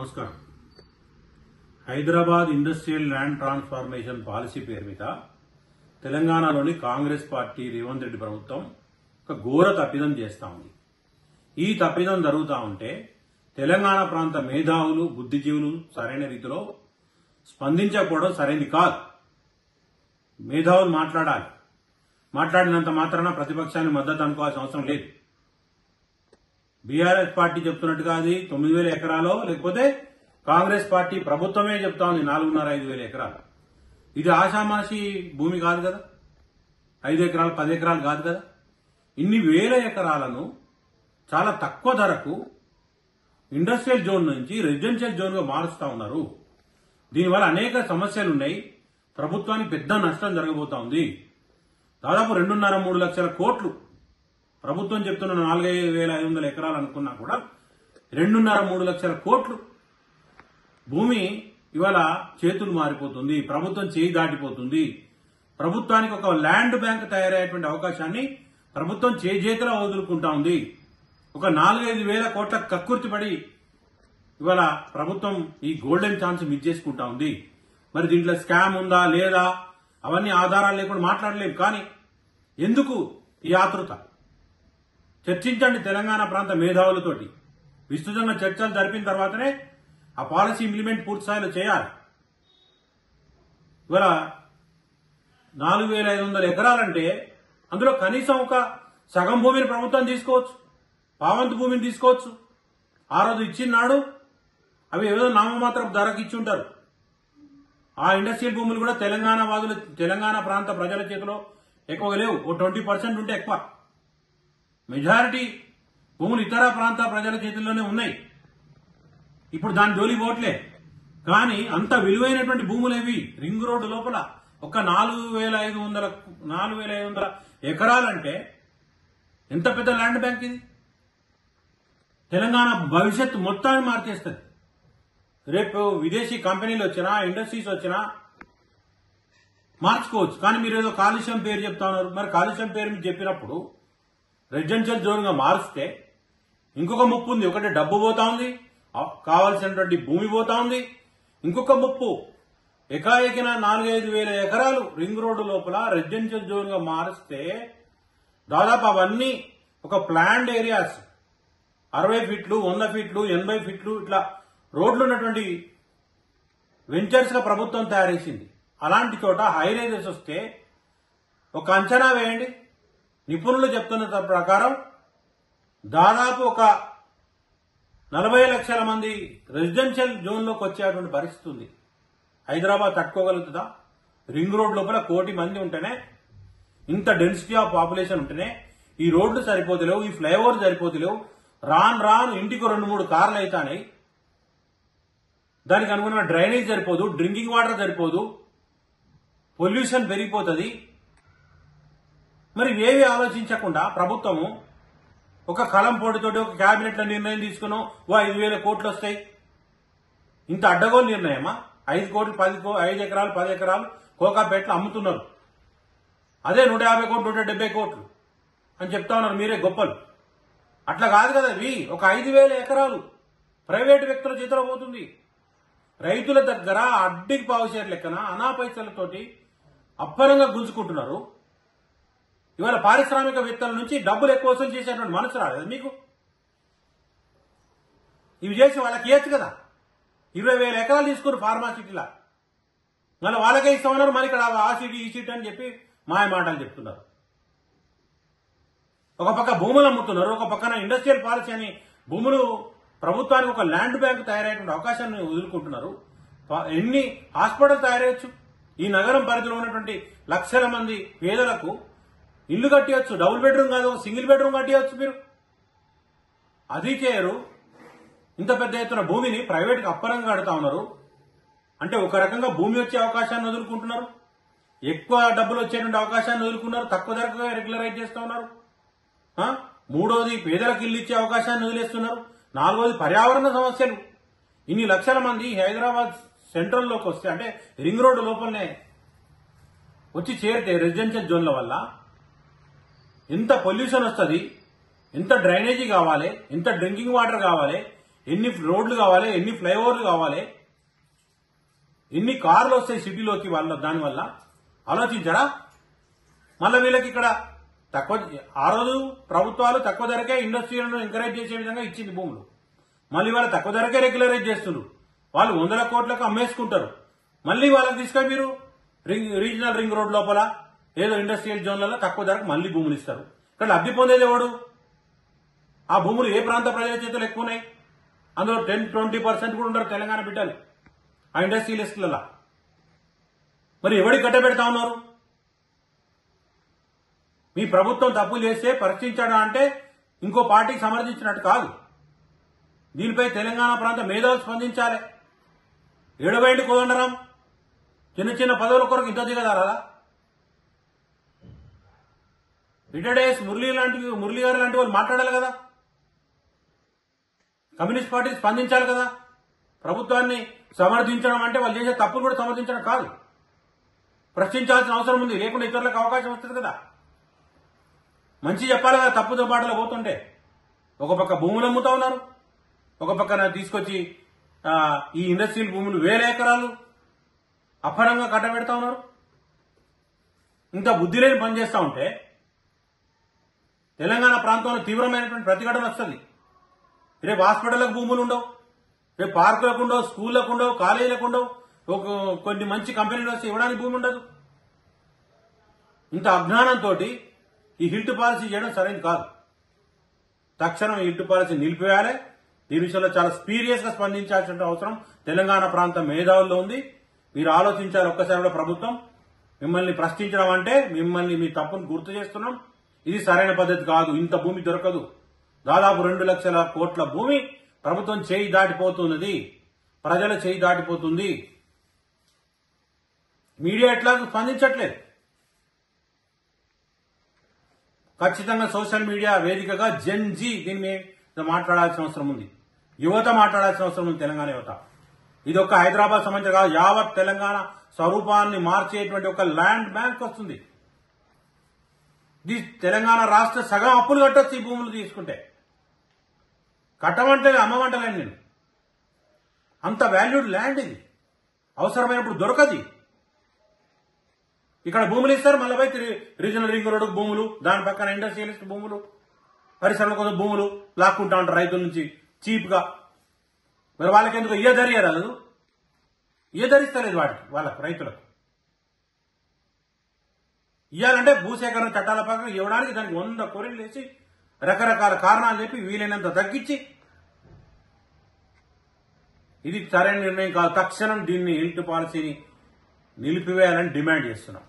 నమస్కారం. Hyderabad industrial land transformation policy పేరు మీద తెలంగాణలోని కాంగ్రెస్ పార్టీ రేవంత్ రెడ్డి ప్రభుత్వం ఒక ఘోర తప్పిదం చేస్తా ఉంది. ఈ తప్పిదం జరుగుతూ ఉంటే తెలంగాణ ప్రాంత మేధావులు, బుద్ధిజీవులు సరైన రీతిలో స్పందించకపోవడం సరైనది కాదు. మేధావులు మాట్లాడాలి. మాట్లాడినంత మాత్రాన ప్రతిపక్షాన్ని మద్దతు అనుకోవాల్సిన అవసరం లేదు. బీఆర్ఎస్ పార్టీ చెప్తున్నట్టుగా అది 9,000 ఎకరాలో, లేకపోతే కాంగ్రెస్ పార్టీ ప్రభుత్వమే చెప్తా ఉంది 4,500 ఎకరాలు. ఇది ఆషామాషి భూమి కాదు కదా, 5 ఎకరాలు 10 ఎకరాలు కాదు కదా. ఇన్ని వేల ఎకరాలను చాలా తక్కువ ధరకు ఇండస్ట్రియల్ జోన్ నుంచి రెసిడెన్షియల్ జోన్ గా మారుస్తా ఉన్నారు. దీనివల్ల అనేక సమస్యలు ఉన్నాయి. ప్రభుత్వానికి పెద్ద నష్టం జరగబోతా ఉంది. దాదాపు 2.5-3 లక్షల కోట్లు ప్రభుత్వం చెప్తున్న 4,500 ఎకరాలు అనుకున్నా కూడా 2.5-3 లక్షల కోట్లు భూమి ఇవాళ చేతులు మారిపోతుంది. ప్రభుత్వం చేయి దాటిపోతుంది. ప్రభుత్వానికి ఒక ల్యాండ్ బ్యాంక్ తయారయ్యేటువంటి అవకాశాన్ని ప్రభుత్వం చేతిలో వదులుకుంటా ఉంది. ఒక 4-5 వేల కోట్ల కక్కుర్తిపడి ఇవాళ ప్రభుత్వం ఈ గోల్డెన్ ఛాన్స్ మిస్ చేసుకుంటా ఉంది. మరి దీంట్లో స్కామ్ ఉందా లేదా అవన్నీ ఆధారాలు లేకుండా మాట్లాడలేము. కానీ ఎందుకు ఈ ఆతృత? చర్చించండి తెలంగాణ ప్రాంత మేధావులతోటి. విస్తృతంగా చర్చలు జరిపిన తర్వాతనే ఆ పాలసీ ఇంప్లిమెంట్ పూర్తి స్థాయిలో చేయాలి. ఇవాళ 4,500 ఎకరాలంటే అందులో కనీసం ఒక సగం భూమిని ప్రభుత్వం తీసుకోవచ్చు, పావంతు భూమిని తీసుకోవచ్చు. ఆ రోజు ఇచ్చినాడు అవి ఏదో నామమాత్రం ధరకు ఇచ్చి ఉంటారు. ఆ ఇండస్ట్రియల్ భూములు కూడా తెలంగాణ ప్రాంత ప్రజల చేతిలో ఎక్కువగా లేవు. ఓ 20% ఉంటే ఎక్కువ. మెజారిటీ భూములు ఇతర ప్రాంత ప్రజల చేతుల్లోనే ఉన్నాయి. ఇప్పుడు దాని జోలి పోవట్లే. కానీ అంత విలువైనటువంటి భూములేవి రింగ్ రోడ్డు లోపల ఒక 4,500 ఎకరాలంటే ఎంత పెద్ద ల్యాండ్ బ్యాంక్ ఇది. తెలంగాణ భవిష్యత్తు మొత్తాన్ని మార్చేస్తుంది. రేపు విదేశీ కంపెనీలు వచ్చినా, ఇండస్ట్రీస్ వచ్చినా మార్చుకోవచ్చు. కానీ మీరు ఏదో కాలుష్యం పేరు చెప్తా ఉన్నారు. మరి కాలుష్యం పేరు మీరు చెప్పినప్పుడు రెసిడెన్షియల్ జోన్ గా మారిస్తే ఇంకొక ముప్పు ఉంది. ఒకటి డబ్బు పోతా ఉంది, కావాల్సినటువంటి భూమి పోతా ఉంది. ఇంకొక ముప్పు, ఎకాఎకిన 4-5 వేల ఎకరాలు రింగ్ రోడ్డు లోపల రెసిడెన్షియల్ జోన్ గా మారిస్తే దాదాపు అవన్నీ ఒక ప్లాన్డ్ ఏరియాస్ 60 ఫీట్లు, 100 ఫీట్లు, 80 ఫీట్లు ఇట్లా రోడ్లు ఉన్నటువంటి వెంచర్స్ గా ప్రభుత్వం తయారు చేసింది. అలాంటి చోట హైరైజెస్ వస్తే ఒక అంచనా వేయండి. నిపుణులు చెప్తున్న ప్రకారం దాదాపు ఒక 40 లక్షల మంది రెసిడెన్షియల్ జోన్ లోకి వచ్చేటువంటి పరిస్థితి ఉంది. హైదరాబాద్ తట్టుకోగలుగుతుందా? రింగ్ రోడ్ లోపల 1 కోటి మంది ఉంటేనే, ఇంత డెన్సిటీ ఆఫ్ పాపులేషన్ ఉంటేనే ఈ రోడ్లు సరిపోతలేవు, ఈ ఫ్లైఓవర్ సరిపోతలేవు. రాను ఇంటికి 2-3 కార్లు అవుతాయి. దానికి అనుగుణంగా డ్రైనేజ్ సరిపోదు, డ్రింకింగ్ వాటర్ సరిపోదు, పొల్యూషన్ పెరిగిపోతుంది. మరి ఇవేవి ఆలోచించకుండా ప్రభుత్వము ఒక కలం పోటీతోటి ఒక కేబినెట్ లో నిర్ణయం తీసుకున్నాం, 5,000 కోట్లు వస్తాయి. ఇంత అడ్డగోలు నిర్ణయమా? 5 కోట్లు 5 ఎకరాలు 10 ఎకరాలు కోకాపేటలో అమ్ముతున్నారు. అదే 150 కోట్లు 170 కోట్లు అని చెప్తా ఉన్నారు మీరే గొప్పలు. అట్లా కాదు కదా. ఇవి ఒక 5,000 ఎకరాలు ప్రైవేటు వ్యక్తుల చేతిలో పోతుంది. రైతుల దగ్గర అడ్డికి పావుషేర్ లెక్కన అనా పైసలతోటి అప్పరంగా గుంజుకుంటున్నారు. ఇవాళ పారిశ్రామికవేత్తల నుంచి డబ్బులు ఎక్కువ వసూలు చేసేటువంటి మనసు రాలేదు మీకు? ఇవి చేసి వాళ్ళకి ఇవ్వచ్చు కదా. 20,000 ఎకరాలు తీసుకుని ఫార్మాసిటీలా మళ్ళీ వాళ్ళకే ఇస్తామన్నారు. మరి ఇక్కడ ఆ సీట్ ఈ సీట్ అని చెప్పి మాయ మాటలు చెప్తున్నారు. ఒక పక్క భూములు అమ్ముతున్నారు, ఒక పక్కన ఇండస్ట్రియల్ పాలసీ అని భూములు ప్రభుత్వానికి ఒక ల్యాండ్ బ్యాంక్ తయారయ్యేటువంటి అవకాశాన్ని వదులుకుంటున్నారు. ఎన్ని హాస్పిటల్ తయారయ్యొచ్చు. ఈ నగరం పరిధిలో ఉన్నటువంటి లక్షల మంది పేదలకు ఇల్లు కట్టియచ్చు. డబుల్ బెడ్రూమ్ కాదు, సింగిల్ బెడ్రూమ్ కట్టియచ్చు మీరు. అది చేయరు. ఇంత పెద్ద ఎత్తున భూమిని ప్రైవేట్కి అప్పరంగా కడతా ఉన్నారు. అంటే ఒక రకంగా భూమి వచ్చే అవకాశాన్ని వదులుకుంటున్నారు, ఎక్కువ డబ్బులు వచ్చేటువంటి అవకాశాన్ని వదులుకున్నారు, తక్కువ ధరకు రెగ్యులరైజ్ చేస్తూ ఉన్నారు. మూడోది పేదలకు ఇల్లు ఇచ్చే అవకాశాన్ని వదిలేస్తున్నారు. నాలుగోది పర్యావరణ సమస్యలు. ఇన్ని లక్షల మంది హైదరాబాద్ సెంట్రల్లోకి వస్తే, అంటే రింగ్ రోడ్డు లోపలనే వచ్చి చేరితే రెసిడెన్షియల్ జోన్ల వల్ల ఎంత పొల్యూషన్ వస్తుంది, ఎంత డ్రైనేజీ కావాలి, ఎంత డ్రింకింగ్ వాటర్ కావాలి, ఎన్ని రోడ్లు కావాలి, ఎన్ని ఫ్లైఓవర్లు కావాలి, ఎన్ని కార్లు వస్తాయి సిటీలోకి వాళ్ళ దానివల్ల ఆలోచించారా? మళ్ళీ వీళ్ళకి ఇక్కడ తక్కువ, ఆ రోజు ప్రభుత్వాలు తక్కువ ధరకే ఇండస్ట్రీలను ఎంకరేజ్ చేసే విధంగా ఇచ్చింది భూములు. మళ్ళీ వాళ్ళు తక్కువ ధరకే రెగ్యులరైజ్ చేస్తున్నారు. వాళ్ళు 100 కోట్లకు అమ్మేసుకుంటారు. మళ్ళీ వాళ్ళకి తీసుకొని మీరు రీజనల్ రింగ్ రోడ్ లోపల ఏదో ఇండస్ట్రియల్ జోన్లలో తక్కువ ధరకు మళ్ళీ భూములు ఇస్తారు. ఇక్కడ లబ్ధి పొందేది ఎవడు? ఆ భూములు ఏ ప్రాంత ప్రజల చేతులు ఎక్కువ ఉన్నాయి? అందులో 10-20% కూడా ఉండరు తెలంగాణ బిడ్డలు ఆ ఇండస్ట్రియలిస్టులలో. మరి ఎవరికి కట్టబెడతా ఉన్నారు? మీ ప్రభుత్వం తప్పులు చేస్తే పరీక్షించడం అంటే ఇంకో పార్టీకి సమర్థించినట్టు కాదు. దీనిపై తెలంగాణ ప్రాంత మేధావులు స్పందించాలి. ఏడబైండి కోదండరాం చిన్న చిన్న పదవుల కొరకు ఇంత దిగదారా? రిటైర్డ్ మురళీ గారు లాంటి వాళ్ళు మాట్లాడాలి కదా. కమ్యూనిస్ట్ పార్టీ స్పందించాలి కదా. ప్రభుత్వాన్ని సమర్థించడం అంటే వాళ్ళు చేసే తప్పులు కూడా సమర్థించడం కాదు, ప్రశ్నించాల్సిన అవసరం ఉంది. లేకుండా ఇతరులకు అవకాశం వస్తుంది కదా. మంచి చెప్పాలి కదా. తప్పుతో బాటలో పోతుంటే ఒక పక్క భూములు అమ్ముతా ఉన్నారు, ఒక పక్కన తీసుకొచ్చి ఈ ఇండస్ట్రియల్ భూములు 1000 ఎకరాలు అపరంగా కట్టబెడతా ఉన్నారు. ఇంత బుద్ధి లేని పని చేస్తా ఉంటే తెలంగాణ ప్రాంతంలో తీవ్రమైనటువంటి ప్రతిఘటన వస్తుంది. రేపు హాస్పిటల్లకు భూములు ఉండవు, రేపు పార్కులకు ఉండవు, స్కూళ్లకు ఉండవు, కాలేజీలకు ఉండవు, కొన్ని మంచి కంపెనీలు వస్తే ఇవ్వడానికి భూమి ఉండదు. ఇంత అజ్ఞానంతో ఈ హిల్ట్ పాలసీ చేయడం సరైనది కాదు. తక్షణం ఈ హిల్ట్ పాలసీ నిలిపివేయాలి. ఈ విషయంలో చాలా సీరియస్ గా స్పందించాల్సిన అవసరం తెలంగాణ ప్రాంత మేధావుల్లో ఉంది. మీరు ఆలోచించాలి ఒక్కసారి కూడా. ప్రభుత్వం మిమ్మల్ని ప్రశ్నించడం అంటే మిమ్మల్ని మీ తప్పును గుర్తు చేస్తున్నాం. ఇది సరైన పద్ధతి కాదు. ఇంత భూమి దొరకదు. దాదాపు 2 లక్షల కోట్ల భూమి ప్రభుత్వం చేయి దాటిపోతున్నది, ప్రజల చేయి దాటిపోతుంది. మీడియా ఎట్లా స్పందించట్లేదు. ఖచ్చితంగా సోషల్ మీడియా వేదికగా జెన్జీ దీని మీద మాట్లాడాల్సిన అవసరం ఉంది. యువత మాట్లాడాల్సిన అవసరం ఉంది. తెలంగాణ యువత. ఇది ఒక హైదరాబాద్ సంబంధించి కాదు, యావత్ తెలంగాణ స్వరూపాన్ని మార్చేటువంటి ఒక ల్యాండ్ బ్యాంక్ వస్తుంది. ఇది తెలంగాణ రాష్ట్ర సగం అప్పులు కట్టొచ్చు ఈ భూములు తీసుకుంటే. కట్టమంటే అమ్మమంటలేను నేను. అంత వాల్యూడ్ ల్యాండ్ ఇది. అవసరమైనప్పుడు దొరకది. ఇక్కడ భూములు ఇస్తారు, మళ్ళీ పోయి రీజనల్ రింగ్ రోడ్డు భూములు, దాని పక్కన ఇండస్ట్రియలిస్ట్ భూములు, పరిశ్రమల కోసం భూములు లాక్కుంటా ఉంటారు రైతుల నుంచి చీప్ గా. మరి వాళ్ళకి ఎందుకు ఏ ధరియరాదు? ఏ ధరిస్తలేదు వాళ్ళకు రైతులకు. ఇవ్వాలంటే భూసేకరణ చట్టాల ప్రకారం ఇవ్వడానికి దానికి 100 కోరికలు వేసి రకరకాల కారణాలు చెప్పి వీలైనంత తగ్గించి, ఇది సరైన నిర్ణయం కాదు. తక్షణం దీన్ని హిల్ట్ పాలసీని నిలిపివేయాలని డిమాండ్ చేస్తున్నాం.